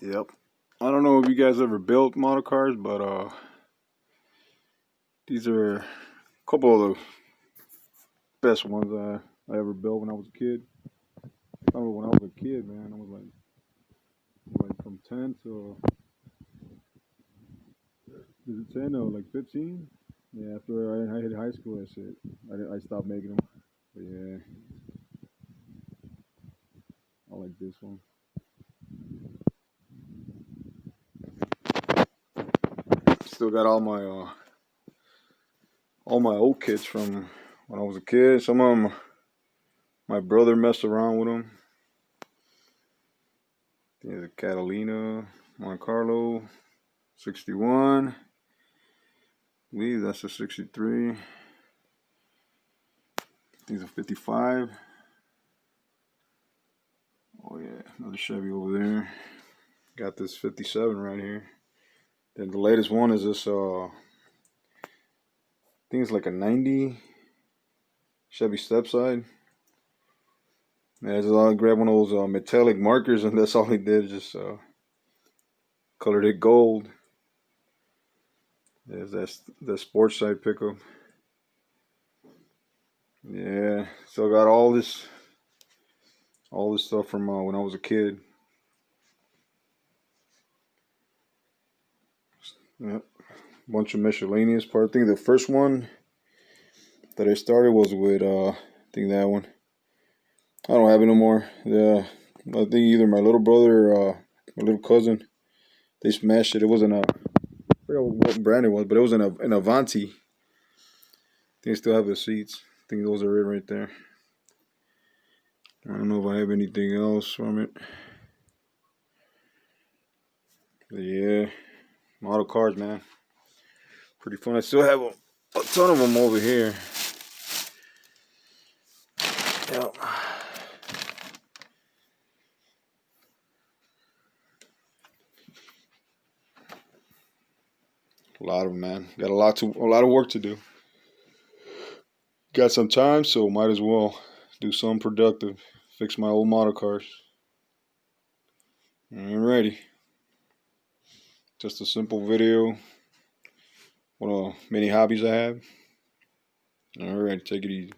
Yep. I don't know if you guys ever built model cars, but these are a couple of the best ones I ever built when I was a kid. I remember when I was a kid, man. I was like from 10 to, is it 10 or like 15? Yeah, after I hit high school, that's it. I stopped making them. But yeah, I like this one. Still got all my old kits from when I was a kid. Some of them, my brother messed around with them. There's a Catalina, Monte Carlo, 61. I believe that's a 63. These are 55. Oh yeah, another Chevy over there. Got this 57 right here. Then the latest one is this I think it's like a 90 Chevy Stepside. Yeah, I grabbed one of those metallic markers, and that's all he did, just colored it gold. There's that sports side pickup. Yeah, still got all this stuff from when I was a kid. Yep, bunch of miscellaneous parts. I think the first one that I started was with I think that one. I don't have it no more. Yeah, I think either my little brother or my little cousin, they smashed it. It wasn't I forgot what brand it was, but it was an Avanti. I think I still have the seats. I think those are it right there. I don't know if I have anything else from it. But yeah, model cars, man. Pretty fun. I still have a ton of them over here. Yep. A lot of them, man. Got a lot of work to do. Got some time, so might as well do something productive. Fix my old model cars. Alrighty. Just a simple video. One of the many hobbies I have. Alright, take it easy.